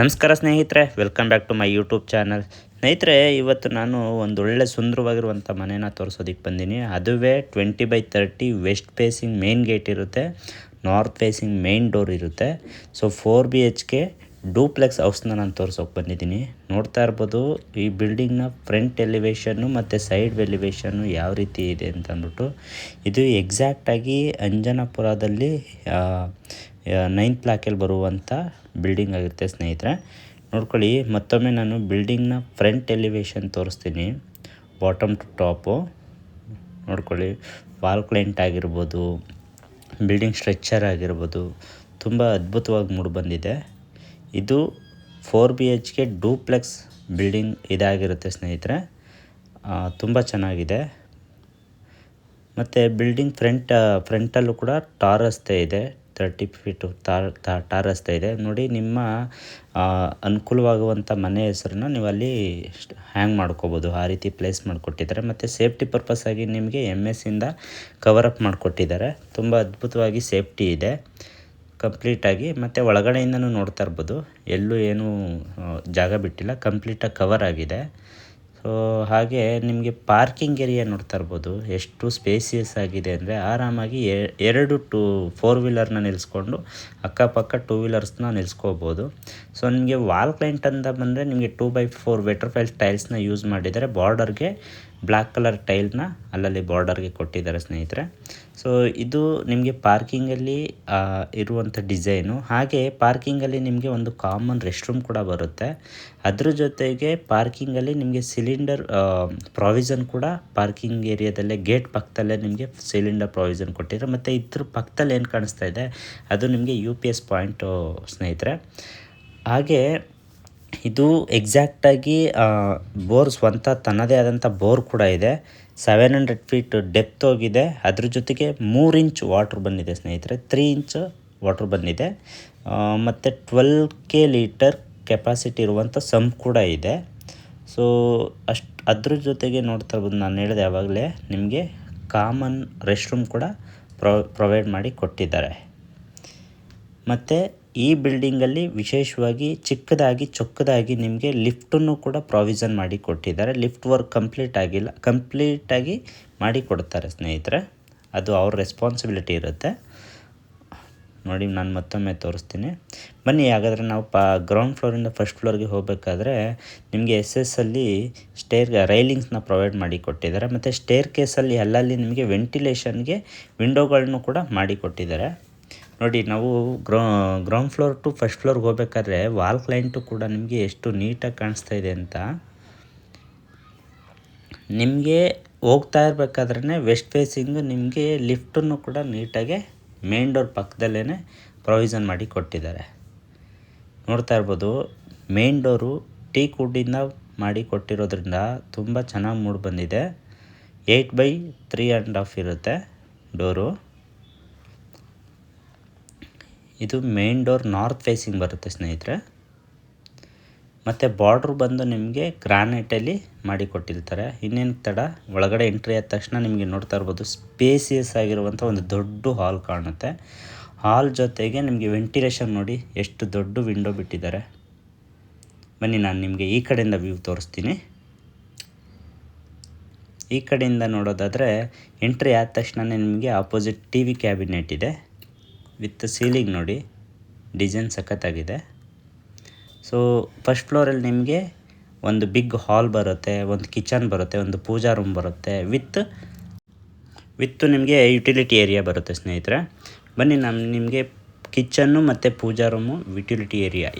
ನಮಸ್ಕಾರ ಸ್ನೇಹಿತರೆ, welcome back to my YouTube channel. ಸ್ನೇಹಿತರೆ, ಇವತ್ತು ನಾನು ಒಂದೊಳ್ಳೆ ಸುಂದರವಾಗಿರುವಂಥ ಮನೇನ ತೋರಿಸೋದಕ್ಕೆ ಬಂದೀನಿ. ಅದುವೇ 20/30 ವೆಸ್ಟ್ ಫೇಸಿಂಗ್ ಮೇನ್ ಗೇಟ್ ಇರುತ್ತೆ, ನಾರ್ತ್ ಫೇಸಿಂಗ್ ಮೇನ್ ಡೋರ್ ಇರುತ್ತೆ. ಸೊ 4 BHK ಡೂಪ್ಲೆಕ್ಸ್ ಹೌಸ್ನ ನಾನು ತೋರಿಸೋಕೆ ಬಂದಿದ್ದೀನಿ. ನೋಡ್ತಾ ಇರ್ಬೋದು ಈ ಬಿಲ್ಡಿಂಗ್ನ ಫ್ರಂಟ್ ಎಲಿವೇಶನ್ನು ಮತ್ತು ಸೈಡ್ ಎಲಿವೇಶನ್ನು ಯಾವ ರೀತಿ ಇದೆ ಅಂತ ಅಂದ್ಬಿಟ್ಟು. ಇದು ಎಕ್ಸಾಕ್ಟಾಗಿ ಅಂಜನಾಪುರದಲ್ಲಿ 9th ಬ್ಲಾಕಲ್ಲಿ ಬರುವಂಥ ಬಿಲ್ಡಿಂಗ್ ಆಗುತ್ತೆ ಸ್ನೇಹಿತರೆ. ನೋಡ್ಕೊಳ್ಳಿ, ಮತ್ತೊಮ್ಮೆ ನಾನು ಬಿಲ್ಡಿಂಗ್ನ ಫ್ರಂಟ್ ಎಲಿವೇಶನ್ ತೋರಿಸ್ತೀನಿ, ಬಾಟಮ್ ಟು ಟಾಪು. ನೋಡ್ಕೊಳ್ಳಿ, ವಾಲ್ ಕ್ಲೈಂಟ್ ಆಗಿರ್ಬೋದು, ಬಿಲ್ಡಿಂಗ್ ಸ್ಟ್ರಕ್ಚರ್ ಆಗಿರ್ಬೋದು, ತುಂಬ ಅದ್ಭುತವಾಗಿ ಮೂಡಿಬಂದಿದೆ. ಇದು 4 BHK ಡೂಪ್ಲೆಕ್ಸ್ ಬಿಲ್ಡಿಂಗ್ ಇದಾಗಿರುತ್ತೆ ಸ್ನೇಹಿತರೆ. ತುಂಬ ಚೆನ್ನಾಗಿದೆ. ಮತ್ತು ಬಿಲ್ಡಿಂಗ್ ಫ್ರಂಟಲ್ಲೂ ಕೂಡ ಟಾರ್ ರಸ್ತೆ ಇದೆ, 30 ಫೀಟು ಟಾರ್ ರಸ್ತೆ ಇದೆ. ನೋಡಿ, ನಿಮ್ಮ ಅನುಕೂಲವಾಗುವಂಥ ಮನೆ ಹೆಸರನ್ನ ನೀವು ಅಲ್ಲಿ ಹ್ಯಾಂಗ್ ಮಾಡ್ಕೋಬೋದು, ಆ ರೀತಿ ಪ್ಲೇಸ್ ಮಾಡಿಕೊಟ್ಟಿದ್ದಾರೆ. ಮತ್ತು ಸೇಫ್ಟಿ ಪರ್ಪಸ್ ಆಗಿ ನಿಮಗೆ MS ಇಂದ ಕವರಪ್ ಮಾಡಿಕೊಟ್ಟಿದ್ದಾರೆ. ತುಂಬ ಅದ್ಭುತವಾಗಿ ಸೇಫ್ಟಿ ಇದೆ ಕಂಪ್ಲೀಟಾಗಿ. ಮತ್ತು ಒಳಗಡೆಯಿಂದನೂ ನೋಡ್ತಾ ಇರ್ಬೋದು, ಎಲ್ಲೂ ಏನೂ ಜಾಗ ಬಿಟ್ಟಿಲ್ಲ, ಕಂಪ್ಲೀಟಾಗಿ ಕವರ್ ಆಗಿದೆ. ಸೊ ಹಾಗೆ ನಿಮಗೆ ಪಾರ್ಕಿಂಗ್ ಏರಿಯಾ ನೋಡ್ತಾ ಇರ್ಬೋದು, ಎಷ್ಟು ಸ್ಪೇಸಿಯಸ್ ಆಗಿದೆ ಅಂದರೆ ಆರಾಮಾಗಿ 4 ವೀಲರ್ನ ನಿಲ್ಲಿಸ್ಕೊಂಡು ಅಕ್ಕಪಕ್ಕ 2 ವೀಲರ್ಸ್ನ ನಿಲ್ಲಿಸ್ಕೋಬೋದು. ಸೊ ನಿಮಗೆ ವಾಲ್ ಕ್ಲೈಂಟ್ ಅಂತ ಬಂದರೆ ನಿಮಗೆ 2x4 ವೆಟ್ರ್ಫೈಲ್ ಟೈಲ್ಸ್ನ ಯೂಸ್ ಮಾಡಿದ್ದಾರೆ. ಬಾರ್ಡರ್ಗೆ ಬ್ಲ್ಯಾಕ್ ಕಲರ್ ಟೈಲ್ನ ಅಲ್ಲಲ್ಲಿ ಬಾರ್ಡರ್ಗೆ ಕೊಟ್ಟಿದ್ದಾರೆ ಸ್ನೇಹಿತರೆ. ಸೊ ಇದು ನಿಮಗೆ ಪಾರ್ಕಿಂಗಲ್ಲಿ ಇರುವಂಥ ಡಿಸೈನು. ಹಾಗೆ ಪಾರ್ಕಿಂಗಲ್ಲಿ ನಿಮಗೆ ಒಂದು ಕಾಮನ್ ರೆಸ್ಟ್ ರೂಮ್ ಕೂಡ ಬರುತ್ತೆ. ಅದ್ರ ಜೊತೆಗೆ ಪಾರ್ಕಿಂಗಲ್ಲಿ ನಿಮಗೆ ಸಿಲಿಂಡರ್ ಪ್ರಾವಿಷನ್ ಕೂಡ ಪಾರ್ಕಿಂಗ್ ಏರಿಯಾದಲ್ಲೇ ಗೇಟ್ ಪಕ್ಕದಲ್ಲೇ ನಿಮಗೆ ಸಿಲಿಂಡರ್ ಪ್ರಾವಿಷನ್ ಕೊಟ್ಟಿದ್ದಾರೆ. ಮತ್ತು ಇದ್ರ ಪಕ್ಕದಲ್ಲಿ ಏನು ಕಾಣಿಸ್ತಾ ಇದೆ ಅದು ನಿಮಗೆ UPS ಪಾಯಿಂಟು ಸ್ನೇಹಿತರೆ. ಹಾಗೆ ಇದು ಎಕ್ಸಾಕ್ಟಾಗಿ ಬೋರ್ ಸ್ವಂತ ತನ್ನದೇ ಆದಂಥ ಬೋರ್ ಕೂಡ ಇದೆ. 700 ಫೀಟ್ ಡೆಪ್ತ್ ಹೋಗಿದೆ. ಅದ್ರ ಜೊತೆಗೆ 3 ಇಂಚ್ ವಾಟ್ರ್ ಬಂದಿದೆ ಸ್ನೇಹಿತರೆ, 3 ಇಂಚ್ ವಾಟ್ರ್ ಬಂದಿದೆ. ಮತ್ತು 12K ಲೀಟರ್ ಕೆಪಾಸಿಟಿ ಇರುವಂಥ ಸಂಪ್ ಕೂಡ ಇದೆ. ಸೊ ಅದ್ರ ಜೊತೆಗೆ ನೋಡ್ತಾ ಇರ್ಬೋದು, ನಾನು ಹೇಳಿದೆ ಯಾವಾಗಲೇ ನಿಮಗೆ ಕಾಮನ್ ರೆಸ್ಟ್ ರೂಮ್ ಕೂಡ ಪ್ರೊವೈಡ್ ಮಾಡಿ ಕೊಟ್ಟಿದ್ದಾರೆ. ಮತ್ತು ಈ ಬಿಲ್ಡಿಂಗಲ್ಲಿ ವಿಶೇಷವಾಗಿ ಚೊಕ್ಕದಾಗಿ ನಿಮಗೆ ಲಿಫ್ಟನ್ನು ಕೂಡ ಪ್ರಾವಿಷನ್ ಮಾಡಿ ಕೊಟ್ಟಿದ್ದಾರೆ. ಲಿಫ್ಟ್ ವರ್ಕ್ ಕಂಪ್ಲೀಟ್ ಆಗಿಲ್ಲ, ಕಂಪ್ಲೀಟಾಗಿ ಮಾಡಿ ಕೊಡ್ತಾರೆ ಸ್ನೇಹಿತರೆ. ಅದು ಅವ್ರ ರೆಸ್ಪಾನ್ಸಿಬಿಲಿಟಿ ಇರುತ್ತೆ. ನೋಡಿ, ನಾನು ಮತ್ತೊಮ್ಮೆ ತೋರಿಸ್ತೀನಿ ಬನ್ನಿ. ಹಾಗಾದರೆ ನಾವು ಗ್ರೌಂಡ್ ಫ್ಲೋರಿಂದ ಫಸ್ಟ್ ಫ್ಲೋರ್ಗೆ ಹೋಗಬೇಕಾದ್ರೆ ನಿಮಗೆ ಅಲ್ಲಿ ರೈಲಿಂಗ್ಸ್ನ ಪ್ರೊವೈಡ್ ಮಾಡಿ ಕೊಟ್ಟಿದ್ದಾರೆ. ಮತ್ತು ಸ್ಟೇರ್ ಕೇಸಲ್ಲಿ ಅಲ್ಲಲ್ಲಿ ನಿಮಗೆ ವೆಂಟಿಲೇಷನ್ಗೆ ವಿಂಡೋಗಳನ್ನು ಕೂಡ ಮಾಡಿ ಕೊಟ್ಟಿದ್ದಾರೆ. ನೋಡಿ, ನಾವು ಗ್ರೌಂಡ್ ಫ್ಲೋರ್ ಟು ಫಸ್ಟ್ ಫ್ಲೋರ್ಗೆ ಹೋಗ್ಬೇಕಾದ್ರೆ ವಾಲ್ ಕ್ಲೈಂಟು ಕೂಡ ನಿಮಗೆ ಎಷ್ಟು ನೀಟಾಗಿ ಕಾಣಿಸ್ತಾ ಇದೆ ಅಂತ. ನಿಮಗೆ ಹೋಗ್ತಾ ಇರಬೇಕಾದ್ರೇ ವೆಸ್ಟ್ ಫೇಸಿಂಗ್ ನಿಮಗೆ ಲಿಫ್ಟನ್ನು ಕೂಡ ನೀಟಾಗಿ ಮೇನ್ ಡೋರ್ ಪಕ್ಕದಲ್ಲೇ ಪ್ರೊವಿಷನ್ ಮಾಡಿ ಕೊಟ್ಟಿದ್ದಾರೆ. ನೋಡ್ತಾ ಇರ್ಬೋದು, ಮೇನ್ ಡೋರು ಟೀಕ್ ವುಡ್ಡಿಂದ ಮಾಡಿ ಕೊಟ್ಟಿರೋದ್ರಿಂದ ತುಂಬ ಚೆನ್ನಾಗಿ ಮೂಡಿ ಬಂದಿದೆ. 8x3.5 ಇರುತ್ತೆ ಡೋರು. ಇದು ಮೇನ್ ಡೋರ್ ನಾರ್ತ್ ಫೇಸಿಂಗ್ ಬರುತ್ತೆ ಸ್ನೇಹಿತರೆ. ಮತ್ತು ಬಾರ್ಡ್ರು ಬಂದು ನಿಮಗೆ ಗ್ರಾನೈಟಲ್ಲಿ ಮಾಡಿ ಕೊಟ್ಟಿರ್ತಾರೆ. ಇನ್ನೇನು ತಡ, ಒಳಗಡೆ ಎಂಟ್ರಿ ಆದ ತಕ್ಷಣ ನಿಮಗೆ ನೋಡ್ತಾ ಇರ್ಬೋದು ಸ್ಪೇಸಿಯಸ್ ಆಗಿರುವಂಥ ಒಂದು ದೊಡ್ಡ ಹಾಲ್ ಕಾಣುತ್ತೆ. ಹಾಲ್ ಜೊತೆಗೆ ನಿಮಗೆ ವೆಂಟಿಲೇಷನ್ ನೋಡಿ ಎಷ್ಟು ದೊಡ್ಡ ವಿಂಡೋ ಬಿಟ್ಟಿದ್ದಾರೆ. ಬನ್ನಿ, ನಾನು ನಿಮಗೆ ಈ ಕಡೆಯಿಂದ ವ್ಯೂ ತೋರಿಸ್ತೀನಿ. ಈ ಕಡೆಯಿಂದ ನೋಡೋದಾದರೆ ಎಂಟ್ರಿ ಆದ ತಕ್ಷಣ ನಿಮಗೆ ಆಪೋಸಿಟ್ TV ಕ್ಯಾಬಿನೆಟ್ ಇದೆ ವಿತ್ ಸೀಲಿಂಗ್. ನೋಡಿ, ಡಿಸೈನ್ ಸಖತ್ತಾಗಿದೆ. ಸೊ ಫಸ್ಟ್ ಫ್ಲೋರಲ್ಲಿ ನಿಮಗೆ ಒಂದು ಬಿಗ್ ಹಾಲ್ ಬರುತ್ತೆ, ಒಂದು ಕಿಚನ್ ಬರುತ್ತೆ, ಒಂದು ಪೂಜಾ ರೂಮ್ ಬರುತ್ತೆ, ವಿತ್ ನಿಮಗೆ ಯುಟಿಲಿಟಿ ಏರಿಯಾ ಬರುತ್ತೆ ಸ್ನೇಹಿತರೆ. ಬನ್ನಿ, ನಾನು ನಿಮಗೆ ಕಿಚನ್ನು ಮತ್ತು ಪೂಜಾ ರೂಮು, ಯುಟಿಲಿಟಿ ಏರಿಯಾ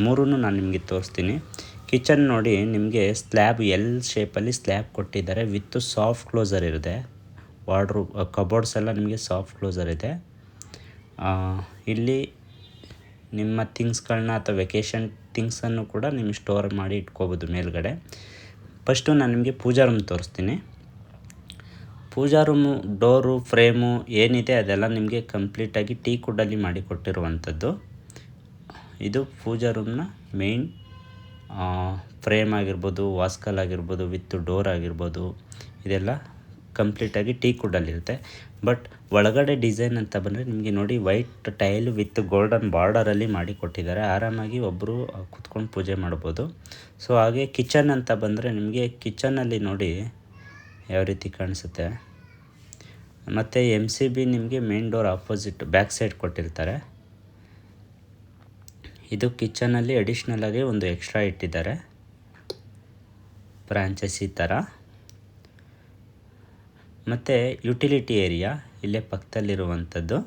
ಮೂರನ್ನು ನಾನು ನಿಮಗೆ ತೋರಿಸ್ತೀನಿ. ಕಿಚನ್ ನೋಡಿ, ನಿಮಗೆ ಸ್ಲ್ಯಾಬ್ L ಶೇಪಲ್ಲಿ ಸ್ಲ್ಯಾಬ್ ಕೊಟ್ಟಿದ್ದಾರೆ ವಿತ್ ಸಾಫ್ಟ್ ಕ್ಲೋಸರ್ ಇದೆ. ವಾರ್ಡ್ರೋಬ್ ಕಬೋರ್ಡ್ಸ್ ಎಲ್ಲ ನಿಮಗೆ ಸಾಫ್ಟ್ ಕ್ಲೋಸರ್ ಇದೆ. ಇಲ್ಲಿ ನಿಮ್ಮ ಥಿಂಗ್ಸ್ಗಳನ್ನ ಅಥವಾ ವೆಕೇಷನ್ ಥಿಂಗ್ಸನ್ನು ಕೂಡ ನೀವು ಸ್ಟೋರ್ ಮಾಡಿ ಇಟ್ಕೋಬೋದು ಮೇಲ್ಗಡೆ. ಫಸ್ಟು ನಾನು ನಿಮಗೆ ಪೂಜಾ ರೂಮ್ ತೋರಿಸ್ತೀನಿ. ಪೂಜಾ ರೂಮು ಡೋರು ಫ್ರೇಮು ಏನಿದೆ ಅದೆಲ್ಲ ನಿಮಗೆ ಕಂಪ್ಲೀಟಾಗಿ ಟೀಕ್ ವುಡ್ಡಲ್ಲಿ ಮಾಡಿ ಕೊಟ್ಟಿರುವಂಥದ್ದು. ಇದು ಪೂಜಾ ರೂಮ್ನ ಮೇಯ್ನ್ ಫ್ರೇಮ್ ಆಗಿರ್ಬೋದು, ವಾಸ್ಕಲ್ ಆಗಿರ್ಬೋದು, ವಿತ್ ಡೋರ್ ಆಗಿರ್ಬೋದು, ಇದೆಲ್ಲ ಕಂಪ್ಲೀಟಾಗಿ ಟೀಕ್ ವುಡ್ಡಲ್ಲಿರುತ್ತೆ. ಬಟ್ ಒಳಗಡೆ ಡಿಸೈನ್ ಅಂತ ಬಂದರೆ ನಿಮಗೆ ನೋಡಿ ವೈಟ್ ಟೈಲ್ ವಿತ್ ಗೋಲ್ಡನ್ ಬಾರ್ಡರಲ್ಲಿ ಮಾಡಿ ಕೊಟ್ಟಿದ್ದಾರೆ. ಆರಾಮಾಗಿ ಒಬ್ಬರು ಕುತ್ಕೊಂಡು ಪೂಜೆ ಮಾಡ್ಬೋದು. ಸೊ ಹಾಗೆ ಕಿಚನ್ ಅಂತ ಬಂದರೆ ನಿಮಗೆ ಕಿಚನಲ್ಲಿ ನೋಡಿ ಯಾವ ರೀತಿ ಕಾಣಿಸುತ್ತೆ. ಮತ್ತು MCB ನಿಮಗೆ main door opposite back side ಕೊಟ್ಟಿರ್ತಾರೆ. ಇದು ಕಿಚನಲ್ಲಿ ಅಡಿಷ್ನಲಾಗಿ ಒಂದು ಎಕ್ಸ್ಟ್ರಾ ಇಟ್ಟಿದ್ದಾರೆ, ಬ್ರಾಂಚಸ್ ಈ ಥರ. ಮತ್ತು ಯುಟಿಲಿಟಿ ಏರಿಯಾ ಇಲ್ಲೇ ಪಕ್ಕದಲ್ಲಿರುವಂಥದ್ದು,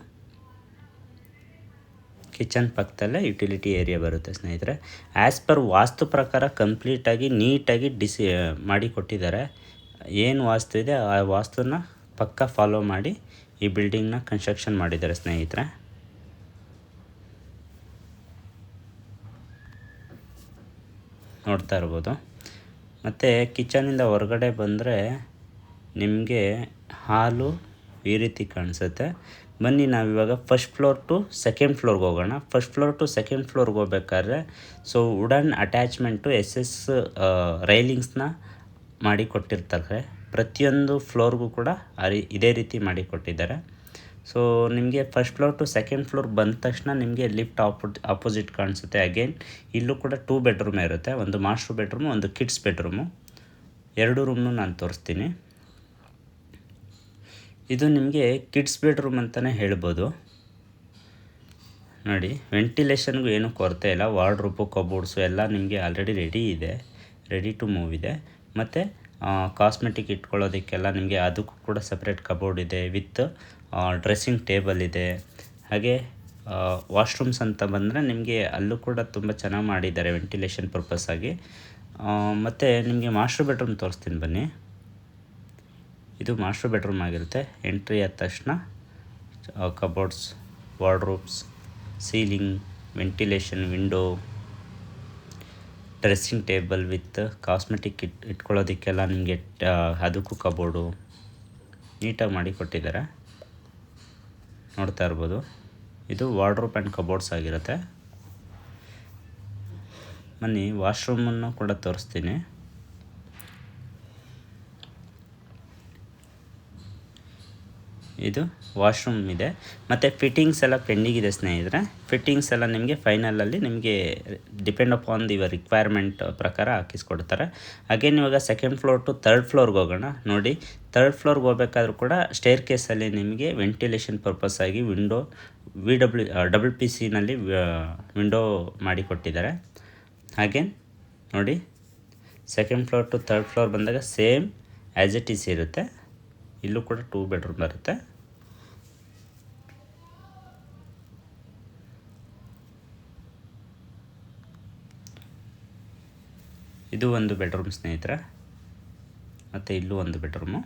ಕಿಚನ್ ಪಕ್ಕದಲ್ಲೇ ಯುಟಿಲಿಟಿ ಏರಿಯಾ ಬರುತ್ತೆ ಸ್ನೇಹಿತರೆ. ಆ್ಯಸ್ ಪರ್ ವಾಸ್ತು ಪ್ರಕಾರ ಕಂಪ್ಲೀಟಾಗಿ ನೀಟಾಗಿ ಮಾಡಿ ಕೊಟ್ಟಿದ್ದಾರೆ. ಏನು ವಾಸ್ತು ಇದೆ ಆ ವಾಸ್ತುನ ಪಕ್ಕ ಫಾಲೋ ಮಾಡಿ ಈ ಬಿಲ್ಡಿಂಗ್ನ ಕನ್ಸ್ಟ್ರಕ್ಷನ್ ಮಾಡಿದ್ದಾರೆ ಸ್ನೇಹಿತರೆ. ನೋಡ್ತಾ ಇರ್ಬೋದು. ಮತ್ತು ಕಿಚನಿಂದ ಹೊರಗಡೆ ಬಂದರೆ ನಿಮಗೆ ಹಾಲು ಈ ರೀತಿ ಕಾಣಿಸುತ್ತೆ. ಬನ್ನಿ ನಾವಿವಾಗ ಫಸ್ಟ್ ಫ್ಲೋರ್ ಟು ಸೆಕೆಂಡ್ ಫ್ಲೋರ್ಗೆ ಹೋಗೋಣ. ಫಸ್ಟ್ ಫ್ಲೋರ್ ಟು ಸೆಕೆಂಡ್ ಫ್ಲೋರ್ಗೆ ಹೋಗ್ಬೇಕಾದ್ರೆ ಸೊ ವುಡನ್ ಅಟ್ಯಾಚ್ಮೆಂಟು SS ರೈಲಿಂಗ್ಸ್ನ ಮಾಡಿ ಕೊಟ್ಟಿರ್ತಾರೆ. ಪ್ರತಿಯೊಂದು ಫ್ಲೋರ್ಗೂ ಕೂಡ ಇದೇ ರೀತಿ ಮಾಡಿ ಕೊಟ್ಟಿದ್ದಾರೆ. ಸೊ ನಿಮಗೆ first floor to second floor ಬಂದ ತಕ್ಷಣ ನಿಮಗೆ ಲಿಫ್ಟ್ ಆಪೋಸಿಟ್ ಕಾಣಿಸುತ್ತೆ. ಅಗೇನ್ ಇಲ್ಲೂ ಕೂಡ 2 ಬೆಡ್ರೂಮ್ ಇರುತ್ತೆ. ಒಂದು ಮಾಸ್ಟರ್ ಬೆಡ್ರೂಮು, ಒಂದು ಕಿಡ್ಸ್ ಬೆಡ್ರೂಮು, 2 ರೂಮ್ನು ನಾನು ತೋರಿಸ್ತೀನಿ. ಇದು ನಿಮಗೆ ಕಿಡ್ಸ್ ಬೆಡ್ರೂಮ್ ಅಂತಲೇ ಹೇಳ್ಬೋದು. ನೋಡಿ ವೆಂಟಿಲೇಷನ್ಗೂ ಏನೂ ಕೊರತೆ ಇಲ್ಲ. ವಾರ್ಡ್ರೋಬು ಕಬೋರ್ಡ್ಸು ಎಲ್ಲ ನಿಮಗೆ ಆಲ್ರೆಡಿ ರೆಡಿ ಟು ಮೂವ್ ಇದೆ. ಮತ್ತು ಕಾಸ್ಮೆಟಿಕ್ ಇಟ್ಕೊಳ್ಳೋದಕ್ಕೆಲ್ಲ ನಿಮಗೆ ಅದಕ್ಕೂ ಕೂಡ ಸಪ್ರೇಟ್ ಕಬೋರ್ಡ್ ಇದೆ ವಿತ್ ಡ್ರೆಸ್ಸಿಂಗ್ ಟೇಬಲ್ ಇದೆ. ಹಾಗೆ ವಾಶ್ರೂಮ್ಸ್ ಅಂತ ಬಂದರೆ ನಿಮಗೆ ಅಲ್ಲೂ ಕೂಡ ತುಂಬ ಚೆನ್ನಾಗಿ ಮಾಡಿದ್ದಾರೆ ವೆಂಟಿಲೇಷನ್ ಪರ್ಪಸ್ ಆಗಿ. ಮತ್ತು ನಿಮಗೆ ಮಾಸ್ಟರ್ ಬೆಡ್ರೂಮ್ ತೋರಿಸ್ತೀನಿ ಬನ್ನಿ. ಇದು ಮಾಸ್ಟರ್ ಬೆಡ್ರೂಮ್ ಆಗಿರುತ್ತೆ. ಎಂಟ್ರಿ ಆದ ತಕ್ಷಣ cupboards, wardrobes, ceiling, ventilation, window, dressing table with cosmetic ಇಟ್ಕೊಳ್ಳೋದಕ್ಕೆಲ್ಲ ನಿಮಗೆ ಅದಕ್ಕೂ ಕಬೋರ್ಡು ನೀಟಾಗಿ ಮಾಡಿ ಕೊಟ್ಟಿದ್ದಾರೆ. ನೋಡ್ತಾ ಇರ್ಬೋದು. ಇದು ವಾರ್ಡ್ರೋಬ್ ಆ್ಯಂಡ್ ಕಬೋರ್ಡ್ಸ್ ಆಗಿರುತ್ತೆ. ಬನ್ನಿ ವಾಶ್ರೂಮನ್ನು ಕೂಡ ತೋರಿಸ್ತೀನಿ. ಇದು ವಾಶ್ರೂಮ್ ಇದೆ. ಮತ್ತು ಫಿಟ್ಟಿಂಗ್ಸ್ ಎಲ್ಲ ಪೆಂಡಿಂಗ್ ಇದೆ ಸ್ನೇಹಿತರೆ. ಫಿಟ್ಟಿಂಗ್ಸ್ ಎಲ್ಲ ನಿಮಗೆ ಫೈನಲಲ್ಲಿ ನಿಮಗೆ ಡಿಪೆಂಡ್ ಅಪಾನ್ ಯುವರ್ ರಿಕ್ವೈರ್ಮೆಂಟ್ ಪ್ರಕಾರ ಹಾಕಿಸ್ಕೊಡ್ತಾರೆ. ಅಗೇನ್ ಇವಾಗ ಸೆಕೆಂಡ್ ಫ್ಲೋರ್ ಟು ಥರ್ಡ್ ಫ್ಲೋರ್ಗೆ ಹೋಗೋಣ. ನೋಡಿ ಥರ್ಡ್ ಫ್ಲೋರ್ಗೆ ಹೋಗ್ಬೇಕಾದ್ರೂ ಕೂಡ ಸ್ಟೇರ್ ಕೇಸಲ್ಲಿ ನಿಮಗೆ ವೆಂಟಿಲೇಷನ್ ಪರ್ಪಸ್ ಆಗಿ ವಿಂಡೋ WPCನಲ್ಲಿ ವಿಂಡೋ ಮಾಡಿಕೊಟ್ಟಿದ್ದಾರೆ. ಹಾಗೇನ್ ನೋಡಿ second floor to third floor ಬಂದಾಗ ಸೇಮ್ ಆ್ಯಸ್ ಇಟ್ ಈಸ್ ಇರುತ್ತೆ. ಇಲ್ಲೂ ಕೂಡ 2 ಬೆಡ್ರೂಮ್ ಬರುತ್ತೆ. ಇದು ಒಂದು ಬೆಡ್ರೂಮ್ ಸ್ನೇಹಿತರೆ. ಮತ್ತು ಇಲ್ಲೂ ಒಂದು ಬೆಡ್ರೂಮು.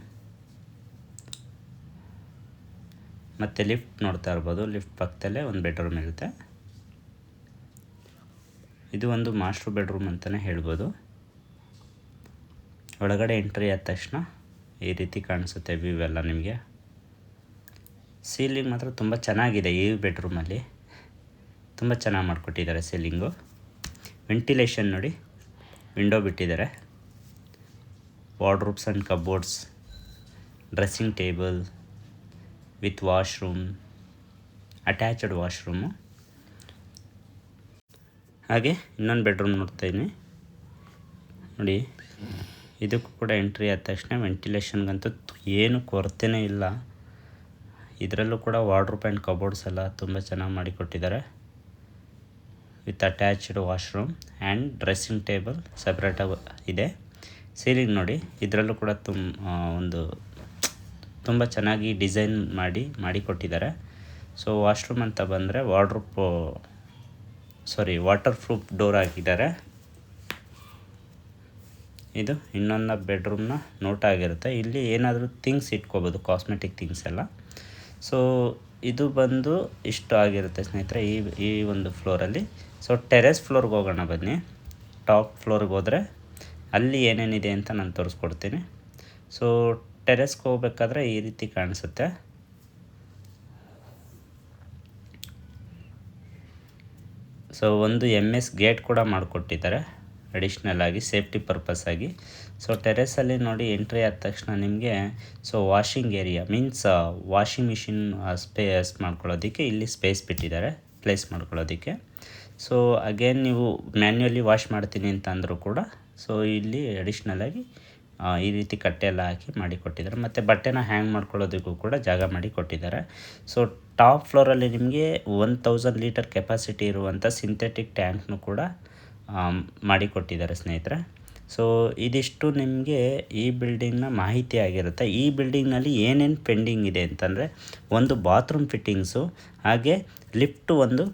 ಮತ್ತು ಲಿಫ್ಟ್ ನೋಡ್ತಾ ಇರ್ಬೋದು. ಲಿಫ್ಟ್ ಪಕ್ಕದಲ್ಲೇ ಒಂದು ಬೆಡ್ರೂಮ್ ಇರುತ್ತೆ. ಇದು ಒಂದು ಮಾಸ್ಟರ್ ಬೆಡ್ರೂಮ್ ಅಂತಲೇ ಹೇಳ್ಬೋದು. ಒಳಗಡೆ ಎಂಟ್ರಿ ಆದ ತಕ್ಷಣ ಈ ರೀತಿ ಕಾಣಿಸುತ್ತೆ ವ್ಯೂ ಎಲ್ಲ ನಿಮಗೆ. ಸೀಲಿಂಗ್ ಮಾತ್ರ ತುಂಬ ಚೆನ್ನಾಗಿದೆ. ಈ ಬೆಡ್ರೂಮಲ್ಲಿ ತುಂಬ ಚೆನ್ನಾಗಿ ಮಾಡಿಕೊಟ್ಟಿದ್ದಾರೆ ಸೀಲಿಂಗು. ವೆಂಟಿಲೇಷನ್ ನೋಡಿ, ವಿಂಡೋ ಬಿಟ್ಟಿದ್ದಾರೆ. Wardrobes and cupboards, dressing table with washroom, attached washroom. ಹಾಗೆ ಇನ್ನೊಂದು ಬೆಡ್ರೂಮ್ ನೋಡ್ತಾಯಿದ್ದೀನಿ ನೋಡಿ. ಇದಕ್ಕೂ ಕೂಡ ಎಂಟ್ರಿ ಆದ ತಕ್ಷಣ ವೆಂಟಿಲೇಷನ್ಗಂತೂ ಏನು ಕೊರತೆಯೇ ಇಲ್ಲ. ಇದರಲ್ಲೂ ಕೂಡ ವಾರ್ಡ್ರೋಬ್ ಆ್ಯಂಡ್ ಕಬೋರ್ಡ್ಸ್ ಎಲ್ಲ ತುಂಬ ಚೆನ್ನಾಗಿ ಮಾಡಿಕೊಟ್ಟಿದ್ದಾರೆ with attached washroom and dressing table ಸಪ್ರೇಟಾಗಿ ಇದೆ. ಸೀಲಿಂಗ್ ನೋಡಿ, ಇದರಲ್ಲೂ ಕೂಡ ತುಂಬ ಚೆನ್ನಾಗಿ ಡಿಸೈನ್ ಮಾಡಿಕೊಟ್ಟಿದ್ದಾರೆ. ಸೊ ವಾಶ್ರೂಮ್ ಅಂತ ಬಂದರೆ ವಾಟರ್ ಪ್ರೂಫ್ ಡೋರ್ ಹಾಕಿದ್ದಾರೆ. ಇದು ಇನ್ನೊಂದು ಬೆಡ್ರೂಮ್ನ ನೋಟ್ ಆಗಿರುತ್ತೆ. ಇಲ್ಲಿ ಏನಾದರೂ ಥಿಂಗ್ಸ್ ಇಟ್ಕೋಬೋದು, ಕಾಸ್ಮೆಟಿಕ್ ಥಿಂಗ್ಸ್ ಎಲ್ಲ. ಸೊ ಇದು ಬಂದು ಇಷ್ಟು ಆಗಿರುತ್ತೆ ಸ್ನೇಹಿತರೆ ಈ ಒಂದು ಫ್ಲೋರಲ್ಲಿ. ಸೊ ಟೆರೆಸ್ ಫ್ಲೋರ್ಗೆ ಹೋಗೋಣ ಬನ್ನಿ. ಟಾಪ್ ಫ್ಲೋರ್ಗೆ ಹೋದರೆ ಅಲ್ಲಿ ಏನೇನಿದೆ ಅಂತ ನಾನು ತೋರಿಸ್ಕೊಡ್ತೀನಿ. ಸೊ ಟೆರೆಸ್ಗೆ ಹೋಗ್ಬೇಕಾದ್ರೆ ಈ ರೀತಿ ಕಾಣಿಸುತ್ತೆ. ಸೊ ಒಂದು MS ಗೇಟ್ ಕೂಡ ಮಾಡಿಕೊಟ್ಟಿದ್ದಾರೆ ಅಡಿಷ್ನಲ್ ಆಗಿ ಸೇಫ್ಟಿ ಪರ್ಪಸ್ ಆಗಿ. ಸೊ ಟೆರೆಸಲ್ಲಿ ನೋಡಿ ಎಂಟ್ರಿ ಆದ ತಕ್ಷಣ ನಿಮಗೆ so washing area means washing machine space ಮಾಡ್ಕೊಳ್ಳೋದಕ್ಕೆ ಇಲ್ಲಿ ಸ್ಪೇಸ್ ಬಿಟ್ಟಿದ್ದಾರೆ ಪ್ಲೇಸ್ ಮಾಡ್ಕೊಳ್ಳೋದಕ್ಕೆ. ಸೊ ಅಗೇನ್ ನೀವು ಮ್ಯಾನ್ಯುವಲಿ ವಾಶ್ ಮಾಡ್ತೀನಿ ಅಂತ ಅಂದರೂ ಕೂಡ ಸೊ ಇಲ್ಲಿ ಅಡಿಷ್ನಲಾಗಿ ಈ ರೀತಿ ಕಟ್ಟೆ ಎಲ್ಲ ಹಾಕಿ ಮಾಡಿ ಕೊಟ್ಟಿದ್ದಾರೆ. ಮತ್ತು ಬಟ್ಟೆನ ಹ್ಯಾಂಗ್ ಮಾಡ್ಕೊಳ್ಳೋದಕ್ಕೂ ಕೂಡ ಜಾಗ ಮಾಡಿ ಕೊಟ್ಟಿದ್ದಾರೆ. ಸೊ ಟಾಪ್ ಫ್ಲೋರಲ್ಲಿ ನಿಮಗೆ 1000 ಲೀಟರ್ ಕೆಪಾಸಿಟಿ ಇರುವಂಥ ಸಿಂಥೆಟಿಕ್ ಟ್ಯಾಂಕ್ನು ಕೂಡ ಮಾಡಿ ಕೊಟ್ಟಿದ್ದಾರೆ ಸ್ನೇಹಿತರೆ. ಸೊ ಇದಿಷ್ಟು ನಿಮಗೆ ಈ ಬಿಲ್ಡಿಂಗ್ನ ಮಾಹಿತಿ ಆಗಿರುತ್ತೆ. ಈ ಬಿಲ್ಡಿಂಗ್ನಲ್ಲಿ ಏನೇನು ಪೆಂಡಿಂಗ್ ಇದೆ ಅಂತಂದರೆ, ಒಂದು ಬಾತ್ರೂಮ್ ಫಿಟ್ಟಿಂಗ್ಸು, ಹಾಗೆ ಲಿಫ್ಟು ಒಂದು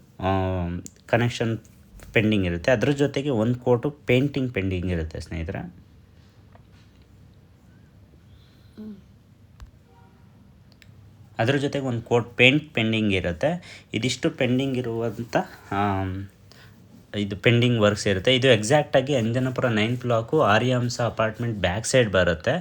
ಕನೆಕ್ಷನ್ ಪೆಂಡಿಂಗ್ ಇರುತ್ತೆ. ಅದ್ರ ಜೊತೆಗೆ ಒಂದು ಕೋಟು ಪೇಂಟಿಂಗ್ ಪೆಂಡಿಂಗ್ ಇರುತ್ತೆ ಸ್ನೇಹಿತರೆ. ಅದ್ರ ಜೊತೆಗೆ ಒಂದು ಕೋಟ್ ಪೇಂಟ್ ಪೆಂಡಿಂಗ್ ಇರುತ್ತೆ. ಇದಿಷ್ಟು ಪೆಂಡಿಂಗ್ ಇರುವಂಥ ಇದು ಪೆಂಡಿಂಗ್ ವರ್ಕ್ಸ್ ಇರುತ್ತೆ. ಇದು ಎಕ್ಸಾಕ್ಟಾಗಿ ಅಂಜನಾಪುರ 9 ಬ್ಲಾಕು ಆರ್ಯಾಂಸ ಅಪಾರ್ಟ್ಮೆಂಟ್ ಬ್ಯಾಕ್ ಸೈಡ್ ಬರುತ್ತೆ.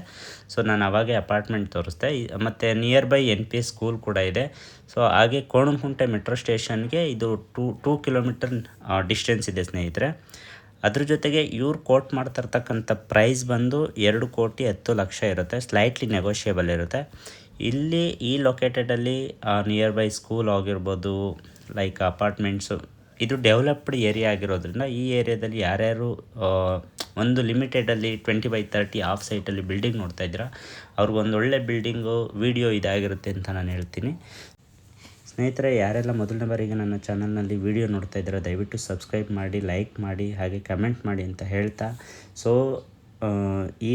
ಸೊ ನಾನು ಅವಾಗೆ ಅಪಾರ್ಟ್ಮೆಂಟ್ ತೋರಿಸ್ದೆ. ಮತ್ತು ನಿಯರ್ ಬೈ NPS ಸ್ಕೂಲ್ ಕೂಡ ಇದೆ. ಸೊ ಹಾಗೆ ಕೋಣನಕುಂಟೆ ಮೆಟ್ರೋ ಸ್ಟೇಷನ್ಗೆ ಇದು 2 ಕಿಲೋಮೀಟರ್ ಡಿಸ್ಟೆನ್ಸ್ ಇದೆ ಸ್ನೇಹಿತರೆ. ಅದ್ರ ಜೊತೆಗೆ ಇವ್ರು ಕೋಟ್ ಮಾಡ್ತಿರ್ತಕ್ಕಂಥ ಪ್ರೈಸ್ ಬಂದು 2,10,00,000 ಇರುತ್ತೆ. ಸ್ಲೈಟ್ಲಿ ನೆಗೋಷಿಯೇಬಲ್ ಇರುತ್ತೆ. ಇಲ್ಲಿ ಈ ಲೊಕೇಟೆಡಲ್ಲಿ ನಿಯರ್ ಬೈ ಸ್ಕೂಲ್ ಆಗಿರ್ಬೋದು, ಲೈಕ್ ಅಪಾರ್ಟ್ಮೆಂಟ್ಸು, ಇದು ಡೆವಲಪ್ಡ್ ಏರಿಯಾ ಆಗಿರೋದ್ರಿಂದ ಈ ಏರಿಯಾದಲ್ಲಿ ಯಾರ್ಯಾರು ಒಂದು ಲಿಮಿಟೆಡಲ್ಲಿ 20/30 ಆಫ್ ಸೈಟಲ್ಲಿ ಬಿಲ್ಡಿಂಗ್ ನೋಡ್ತಾ ಇದ್ದೀರಾ, ಅವ್ರಿಗೊಂದು ಒಳ್ಳೆ ಬಿಲ್ಡಿಂಗು ವಿಡಿಯೋ ಇದಾಗಿರುತ್ತೆ ಅಂತ ನಾನು ಹೇಳ್ತೀನಿ. ಸ್ನೇಹಿತರೆ, ಯಾರೆಲ್ಲ ಮೊದಲನೇ ಬಾರಿಗೆ ನನ್ನ ಚಾನಲ್ನಲ್ಲಿ ವಿಡಿಯೋ ನೋಡ್ತಾ ಇದ್ದೀರಾ ದಯವಿಟ್ಟು ಸಬ್ಸ್ಕ್ರೈಬ್ ಮಾಡಿ, ಲೈಕ್ ಮಾಡಿ, ಹಾಗೆ ಕಮೆಂಟ್ ಮಾಡಿ ಅಂತ ಹೇಳ್ತಾ, ಸೊ ಈ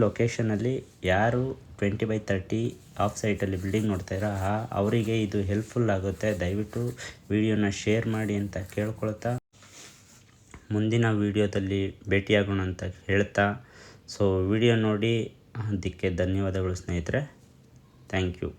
ಲೊಕೇಶನಲ್ಲಿ ಯಾರು 20/30 ಆಫ್ ಸೈಟಲ್ಲಿ ಬಿಲ್ಡಿಂಗ್ ನೋಡ್ತಾ ಇರೋ ಅವರಿಗೆ ಇದು ಹೆಲ್ಪ್ಫುಲ್ ಆಗುತ್ತೆ. ದಯವಿಟ್ಟು ವಿಡಿಯೋನ ಶೇರ್ ಮಾಡಿ ಅಂತ ಕೇಳ್ಕೊಳ್ತಾ, ಮುಂದಿನ ವಿಡಿಯೋದಲ್ಲಿ ಭೇಟಿಯಾಗೋಣ ಅಂತ ಹೇಳ್ತಾ, ಸೊ ವಿಡಿಯೋ ನೋಡಿ ಅದಕ್ಕೆ ಧನ್ಯವಾದಗಳು ಸ್ನೇಹಿತರೆ. Thank you.